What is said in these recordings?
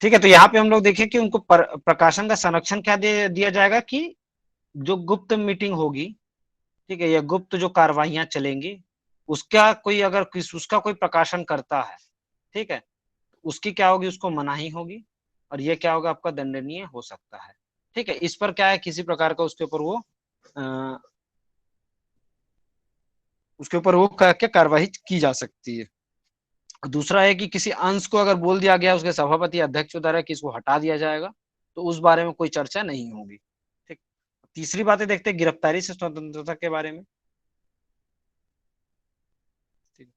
ठीक है, तो यहाँ पे हम लोग देखें कि उनको प्रकाशन का संरक्षण क्या दिया जाएगा कि जो गुप्त मीटिंग होगी, ठीक है, या गुप्त जो कार्रवाइयां चलेंगी, उसका कोई अगर उसका कोई प्रकाशन करता है, ठीक है, उसकी क्या होगी, उसको मनाही होगी, और ये क्या होगा, आपका दंडनीय हो सकता है। ठीक है, इस पर क्या है, किसी प्रकार का उसके ऊपर वो क्या कार्रवाई की जा सकती है। दूसरा है कि किसी अंश को अगर बोल दिया गया उसके सभापति अध्यक्ष द्वारा कि इसको हटा दिया जाएगा, तो उस बारे में कोई चर्चा नहीं होगी। ठीक, तीसरी बातें देखते हैं गिरफ्तारी से स्वतंत्रता के बारे में। ठीक,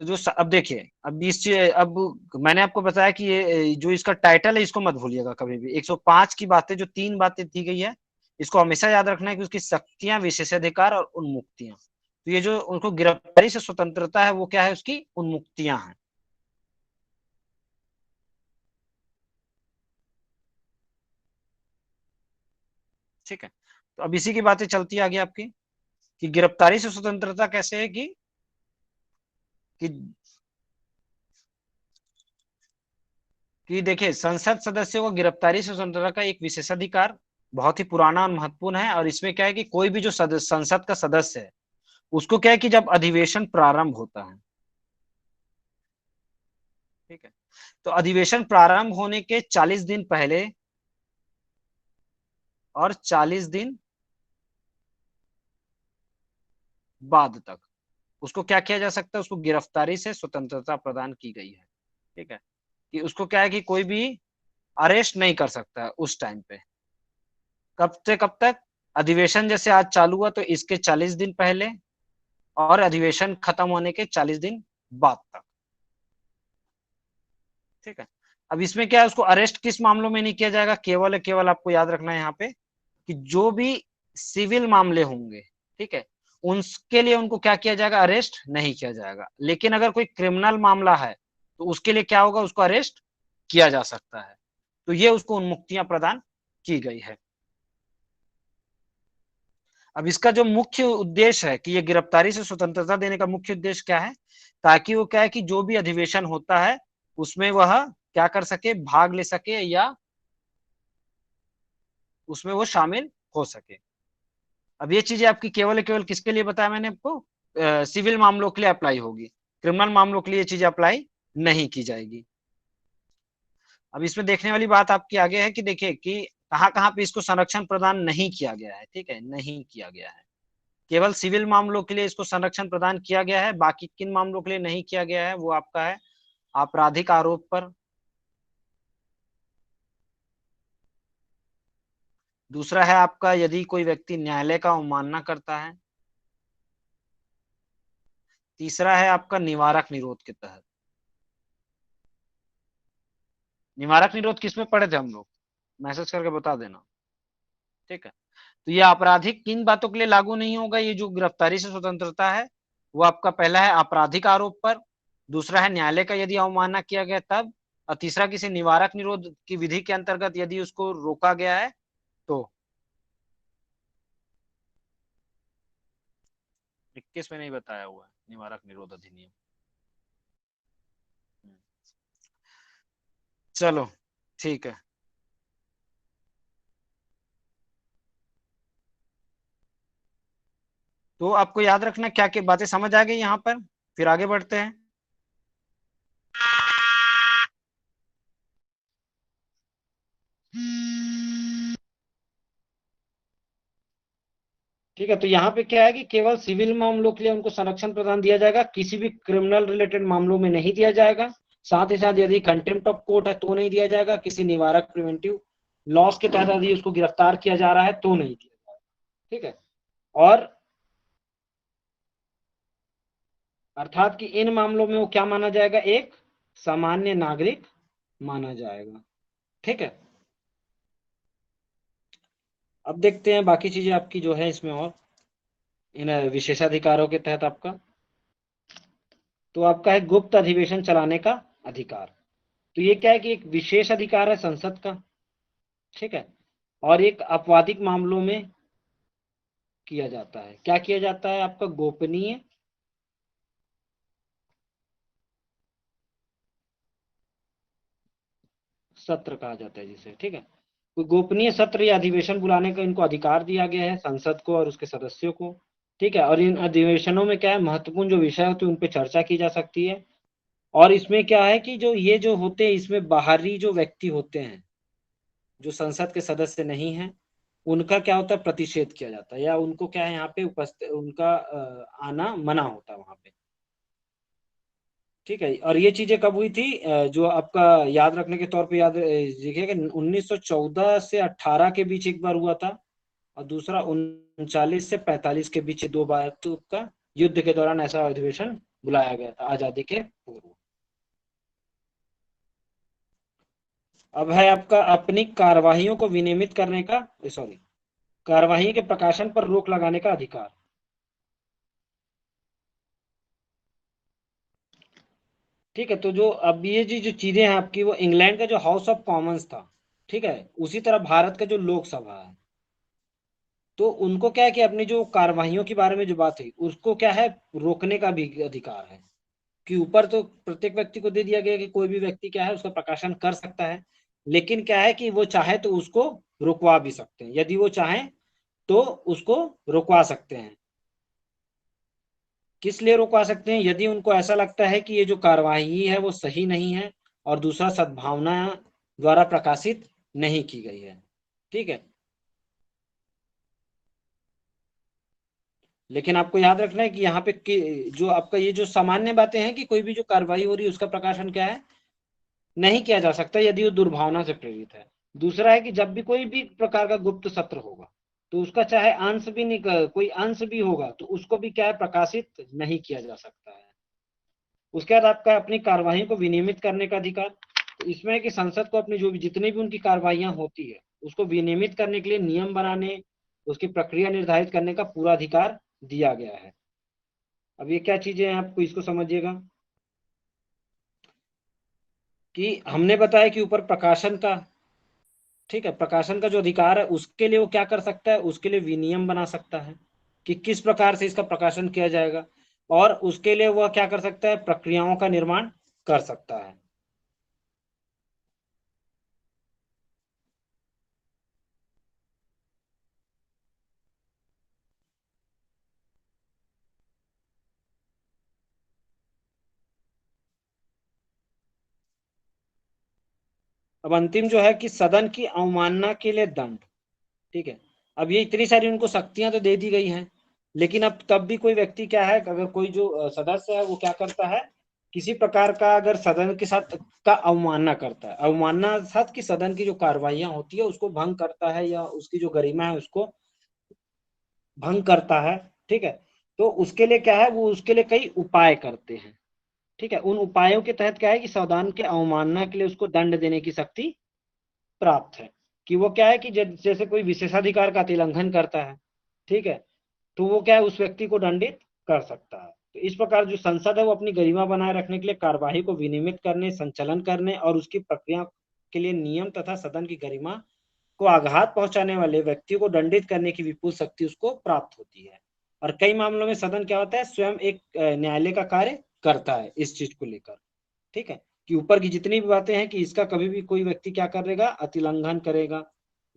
तो अब देखिए, अब मैंने आपको बताया कि ये जो इसका टाइटल है इसको मत भूलिएगा कभी भी। 105 की बातें, जो 3 बातें दी गई है, इसको हमेशा याद रखना है कि उसकी शक्तियां, विशेषाधिकार और उन्मुक्तियां। तो ये जो उनको गिरफ्तारी से स्वतंत्रता है वो क्या है, उसकी उन्मुक्तियां हैं। ठीक है, तो अब इसी की बातें चलती आगे आपकी, कि गिरफ्तारी से स्वतंत्रता कैसे है कि कि देखिए, संसद सदस्यों को गिरफ्तारी से स्वतंत्रता का एक विशेषाधिकार बहुत ही पुराना और महत्वपूर्ण है। और इसमें क्या है कि कोई भी जो संसद का सदस्य है, उसको क्या है कि जब अधिवेशन प्रारंभ होता है, ठीक है, तो अधिवेशन प्रारंभ होने के 40 दिन पहले और 40 दिन बाद तक उसको क्या किया जा सकता है, उसको गिरफ्तारी से स्वतंत्रता प्रदान की गई है। ठीक है, कि उसको क्या है कि कोई भी अरेस्ट नहीं कर सकता है उस टाइम पे। कब से कब तक, अधिवेशन जैसे आज चालू हुआ तो इसके 40 दिन पहले, और अधिवेशन खत्म होने के 40 दिन बाद तक। ठीक है, अब इसमें क्या है, उसको अरेस्ट किस मामलों में नहीं किया जाएगा, केवल आपको याद रखना है यहाँ पे कि जो भी सिविल मामले होंगे, ठीक है, उनके लिए उनको क्या किया जाएगा, अरेस्ट नहीं किया जाएगा। लेकिन अगर कोई क्रिमिनल मामला है तो उसके लिए क्या होगा, उसको अरेस्ट किया जा सकता है। तो ये उसको उन्मुक्तियां प्रदान की गई है। अब इसका जो मुख्य उद्देश्य है कि ये गिरफ्तारी से स्वतंत्रता देने का मुख्य उद्देश्य क्या है, ताकि वो क्या है कि जो भी अधिवेशन होता है उसमें वह क्या कर सके, भाग ले सके, या उसमें वो शामिल हो सके। अब ये चीजें आपकी केवल किसके लिए बताया मैंने आपको, सिविल मामलों के लिए अप्लाई होगी, क्रिमिनल मामलों के लिए ये चीजें अप्लाई नहीं की जाएगी। अब इसमें देखने वाली बात आपकी आगे है कि देखिए कि कहाँ कहाँ पे इसको संरक्षण प्रदान नहीं किया गया है। ठीक है, नहीं किया गया है, केवल सिविल मामलों के लिए इसको संरक्षण प्रदान किया गया है। बाकी किन मामलों के लिए नहीं किया गया है वो आपका है आपराधिक आरोप पर, दूसरा है आपका यदि कोई व्यक्ति न्यायालय का अवमानना करता है, तीसरा है आपका निवारक निरोध के तहत। निवारक निरोध किसमें पढ़े थे हम लोग, मैसेज करके बता देना। ठीक है, तो ये आपराधिक किन बातों के लिए लागू नहीं होगा, ये जो गिरफ्तारी से स्वतंत्रता है वो आपका पहला है आपराधिक आरोप पर, दूसरा है न्यायालय का यदि अवमानना किया गया तब, और तीसरा किसी निवारक निरोध की विधि के अंतर्गत यदि उसको रोका गया है तो। 21 में नहीं बताया हुआ है निवारक निरोध अधिनियम। चलो, ठीक है, तो आपको याद रखना क्या क्या बातें समझ आ गई यहाँ पर, फिर आगे बढ़ते हैं। ठीक है, तो यहाँ पे क्या है कि केवल सिविल मामलों के लिए उनको संरक्षण प्रदान दिया जाएगा, किसी भी क्रिमिनल रिलेटेड मामलों में नहीं दिया जाएगा। साथ ही साथ यदि कंटेम्प्ट ऑफ कोर्ट है तो नहीं दिया जाएगा, किसी निवारक प्रिवेंटिव लॉस के तहत यदि उसको गिरफ्तार किया जा रहा है तो नहीं दिया जाएगा। ठीक है, और अर्थात कि इन मामलों में वो क्या माना जाएगा, एक सामान्य नागरिक माना जाएगा। ठीक है, अब देखते हैं बाकी चीजें आपकी जो है इसमें, और इन विशेषाधिकारों के तहत आपका, तो आपका है गुप्त अधिवेशन चलाने का अधिकार। तो ये क्या है कि एक विशेष अधिकार है संसद का। ठीक है, और एक आपराधिक मामलों में किया जाता है, क्या किया जाता है, आपका गोपनीय सत्र कहा जाता है जिसे, ठीक है। कोई गोपनीय सत्र या अधिवेशन बुलाने का इनको अधिकार दिया गया है संसद को और उसके सदस्यों को, ठीक है। और इन अधिवेशनों में क्या है, महत्वपूर्ण जो विषय होते हैं उन पे चर्चा की जा सकती है। और इसमें क्या है कि जो ये जो होते हैं इसमें बाहरी जो व्यक्ति होते हैं जो संसद के सदस्य नहीं है उनका क्या होता है, प्रतिषेध किया जाता है, या उनको क्या है यहाँ पे उपस्थित उनका आना मना होता है वहां पे, ठीक है। और ये चीजें कब हुई थी, जो आपका याद रखने के तौर पे याद देखिएगा, 1914 से 18 के बीच एक बार हुआ था, और दूसरा 39 से 45 के बीच, दो बार तो का युद्ध के दौरान ऐसा अधिवेशन बुलाया गया था आजादी के पूर्व। अब है आपका अपनी कार्यवाहियों को विनियमित करने का, सॉरी, कार्यवाही के प्रकाशन पर रोक लगाने का अधिकार, ठीक है। तो जो अब ये जो चीजें हैं आपकी, वो इंग्लैंड का जो हाउस ऑफ कॉमन्स था, ठीक है, उसी तरह भारत का जो लोकसभा है, तो उनको क्या है कि अपनी जो कार्यवाहियों के बारे में जो बात है उसको क्या है, रोकने का भी अधिकार है। कि ऊपर तो प्रत्येक व्यक्ति को दे दिया गया कि कोई भी व्यक्ति क्या है उसका प्रकाशन कर सकता है, लेकिन क्या है कि वो चाहे तो उसको रुकवा भी सकते हैं, यदि वो चाहे तो उसको रुकवा सकते हैं। किस लिए रुकवा सकते हैं, यदि उनको ऐसा लगता है कि ये जो कार्यवाही है वो सही नहीं है, और दूसरा सद्भावना द्वारा प्रकाशित नहीं की गई है, ठीक है। लेकिन आपको याद रखना है कि यहाँ पे जो आपका ये जो सामान्य बातें हैं कि कोई भी जो कार्रवाई हो रही है उसका प्रकाशन क्या है, नहीं किया जा सकता यदि वो दुर्भावना से प्रेरित है। दूसरा है कि जब भी कोई भी प्रकार का गुप्त सत्र होगा तो उसका चाहे अंश भी नहीं, कोई अंश भी होगा तो उसको भी क्या है, प्रकाशित नहीं किया जा सकता है। उसके बाद आपका अपनी कार्यवाही को विनियमित करने का अधिकार, तो इसमें है कि संसद को अपनी जो भी जितनी भी उनकी कार्यवाहियां होती है उसको विनियमित करने के लिए नियम बनाने, उसकी प्रक्रिया निर्धारित करने का पूरा अधिकार दिया गया है। अब ये क्या चीजें हैं, आपको इसको समझिएगा कि हमने बताया कि ऊपर प्रकाशन का, ठीक है, प्रकाशन का जो अधिकार है उसके लिए वो क्या कर सकता है, उसके लिए विनियम बना सकता है कि किस प्रकार से इसका प्रकाशन किया जाएगा, और उसके लिए वह क्या कर सकता है, प्रक्रियाओं का निर्माण कर सकता है। अब अंतिम जो है कि सदन की अवमानना के लिए दंड, ठीक है। अब ये इतनी सारी उनको शक्तियां तो दे दी गई हैं, लेकिन अब तब भी कोई व्यक्ति क्या है, अगर कोई जो सदस्य है वो क्या करता है, किसी प्रकार का अगर सदन के साथ का अवमानना करता है, अवमानना साथ की सदन की जो कार्रवाइयां होती है उसको भंग करता है या उसकी जो गरिमा है उसको भंग करता है, ठीक है। तो उसके लिए क्या है, वो उसके लिए कई उपाय करते हैं, ठीक है। उन उपायों के तहत क्या है कि सदन के अवमानना के लिए उसको दंड देने की शक्ति प्राप्त है। कि वो क्या है कि जैसे कोई विशेषाधिकार का उल्लंघन करता है, ठीक है, तो वो क्या है उस व्यक्ति को दंडित कर सकता है। तो इस प्रकार जो संसद है वो अपनी गरिमा बनाए रखने के लिए कार्यवाही को विनियमित करने, संचालन करने और उसकी प्रक्रिया के लिए नियम तथा सदन की गरिमा को आघात पहुंचाने वाले व्यक्ति को दंडित करने की विपुल शक्ति उसको प्राप्त होती है। और कई मामलों में सदन क्या होता है, स्वयं एक न्यायालय का कार्य करता है इस चीज को लेकर, ठीक है। कि ऊपर की जितनी भी बातें हैं कि इसका कभी भी कोई व्यक्ति क्या करेगा, अतिलंघन करेगा,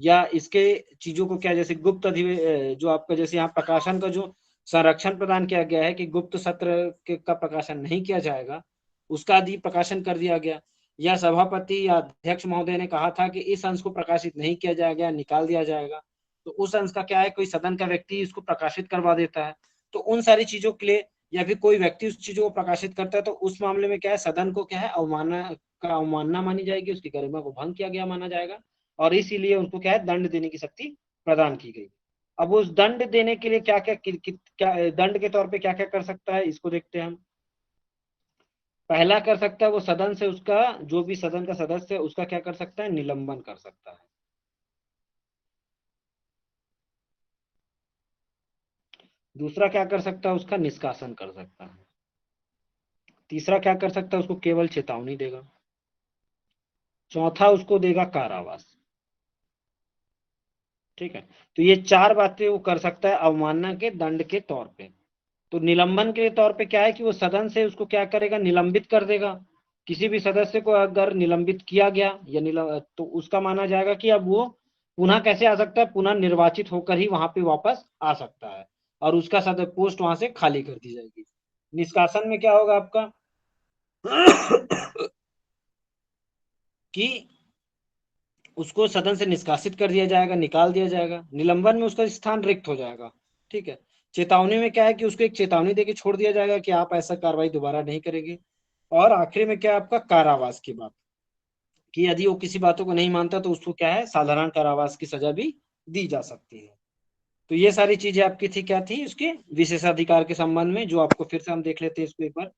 या इसके चीजों को क्या, जैसे गुप्त जो आपका जैसे यहाँ प्रकाशन का जो संरक्षण प्रदान किया गया है कि गुप्त सत्र का प्रकाशन नहीं किया जाएगा, उसका अधि प्रकाशन कर दिया गया, या सभापति या अध्यक्ष महोदय ने कहा था कि इस अंश को प्रकाशित नहीं किया जाएगा, निकाल दिया जाएगा, तो उस अंश का क्या है, कोई सदन का व्यक्ति इसको प्रकाशित करवा देता है। तो उन सारी चीजों के लिए, या फिर कोई व्यक्ति उस चीजों को प्रकाशित करता है तो उस मामले में क्या है, सदन को क्या है, अवमानना का अवमानना मानी जाएगी, उसकी गरिमा को भंग किया गया माना जाएगा, और इसीलिए उनको क्या है, दंड देने की शक्ति प्रदान की गई। अब उस दंड देने के लिए क्या क्या क्या दंड के तौर पे क्या क्या कर सकता है, इसको देखते हैं हम। पहला कर सकता है वो सदन से उसका, जो भी सदन का सदस्य है उसका क्या कर सकता है, निलंबन कर सकता है। दूसरा क्या कर सकता है, उसका निष्कासन कर सकता है। तीसरा क्या कर सकता है, उसको केवल चेतावनी देगा। चौथा उसको देगा कारावास, ठीक है। तो ये चार बातें वो कर सकता है अवमानना के दंड के तौर पे। तो निलंबन के तौर पे क्या है कि वो सदन से उसको क्या करेगा, निलंबित कर देगा किसी भी सदस्य को अगर निलंबित किया गया या तो उसका माना जाएगा कि अब वो पुनः कैसे आ सकता है, पुनः निर्वाचित होकर ही वहां पे वापस आ सकता है और उसका सदस्य पोस्ट वहां से खाली कर दी जाएगी। निष्कासन में क्या होगा आपका कि उसको सदन से निष्कासित कर दिया जाएगा, निकाल दिया जाएगा। निलंबन में उसका स्थान रिक्त हो जाएगा। ठीक है। चेतावनी में क्या है कि उसको एक चेतावनी देके छोड़ दिया जाएगा कि आप ऐसा कार्रवाई दोबारा नहीं करेंगे। और आखिरी में क्या है आपका कारावास की बात, कि यदि वो किसी बातों को नहीं मानता तो उसको क्या है साधारण कारावास की सजा भी दी जा सकती है। तो ये सारी चीजें आपकी थी, क्या थी उसके विशेषाधिकार के संबंध में, जो आपको फिर से हम देख लेते हैं इसको एक बार।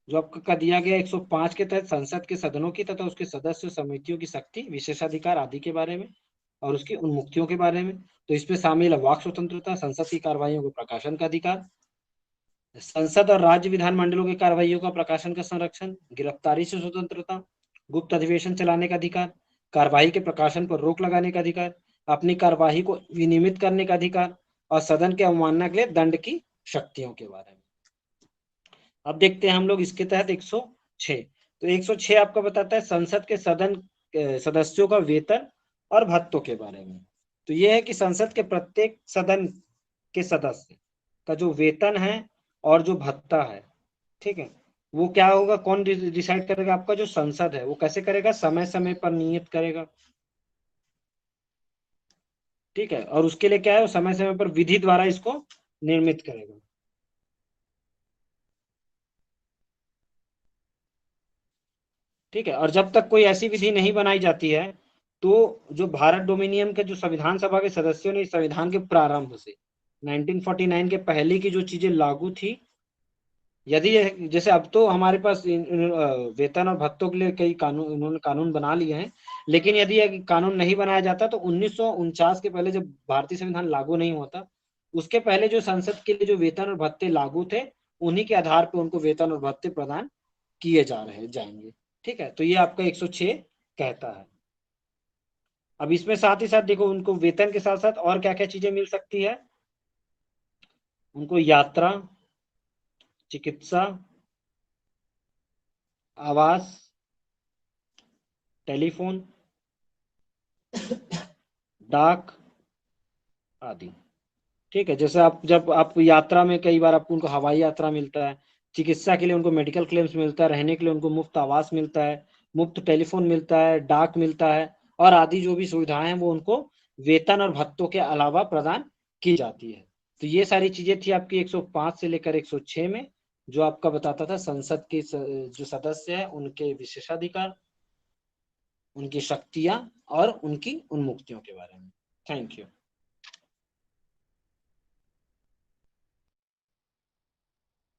जो आपका दिया गया 105 के तहत संसद के सदनों की तथा उसके सदस्य समितियों की शक्ति, विशेषाधिकार आदि के बारे में और उसकी उन्मुक्तियों के बारे में। तो इसमें शामिल है वाक स्वतंत्रता, संसद की कार्रवाइयों को प्रकाशन का अधिकार, संसद और राज्य विधानमंडलों की कार्रवाइयों का प्रकाशन का संरक्षण, गिरफ्तारी से स्वतंत्रता, गुप्त अधिवेशन चलाने का अधिकार, कार्यवाही के प्रकाशन पर रोक लगाने का अधिकार, अपनी कार्यवाही को विनियमित करने का अधिकार और सदन के अवमानना के लिए दंड की शक्तियों के बारे में। अब देखते हैं हम लोग इसके तहत 106। तो 106 आपका बताता है संसद के सदस्यों का वेतन और भत्तों के बारे में। तो यह है कि संसद के प्रत्येक सदन के सदस्य का जो वेतन है और जो भत्ता है, ठीक है, वो क्या होगा, कौन डिसाइड करेगा, आपका जो संसद है। वो कैसे करेगा, समय समय पर नियत करेगा। ठीक है। और उसके लिए क्या है, वो समय समय पर विधि द्वारा इसको निर्मित करेगा। ठीक है। और जब तक कोई ऐसी विधि नहीं बनाई जाती है तो जो भारत डोमिनियन के जो संविधान सभा के सदस्यों ने इस संविधान के प्रारंभ से 1949 के पहले की जो चीजें लागू थी, यदि जैसे अब तो हमारे पास वेतन और भत्तों के लिए कई कानून, उन्होंने कानून बना लिए हैं, लेकिन यदि ये कानून नहीं बनाया जाता तो 1949 के पहले जब भारतीय संविधान लागू नहीं हुआ था, उसके पहले जो संसद के लिए जो वेतन और भत्ते लागू थे, उन्हीं के आधार पर उनको वेतन और भत्ते प्रदान किए जाएंगे। ठीक है। तो ये आपका 106 कहता है। अब इसमें साथ ही साथ देखो, उनको वेतन के साथ साथ और क्या क्या चीजें मिल सकती है। उनको यात्रा, चिकित्सा, आवास, टेलीफोन, डाक आदि। ठीक है। जैसे आप जब आप यात्रा में, कई बार आपको उनको हवाई यात्रा मिलता है, चिकित्सा के लिए उनको मेडिकल क्लेम्स मिलता है, रहने के लिए उनको मुफ्त आवास मिलता है, मुफ्त टेलीफोन मिलता है, डाक मिलता है और आदि जो भी सुविधाएं हैं वो उनको वेतन और भत्तों के अलावा प्रदान की जाती है। तो ये सारी चीजें थी आपकी 105 से लेकर 106 में, जो आपका बताता था संसद के जो सदस्य है उनके विशेषाधिकार, उनकी शक्तियां और उनकी उन्मुक्तियों के बारे में। Thank you.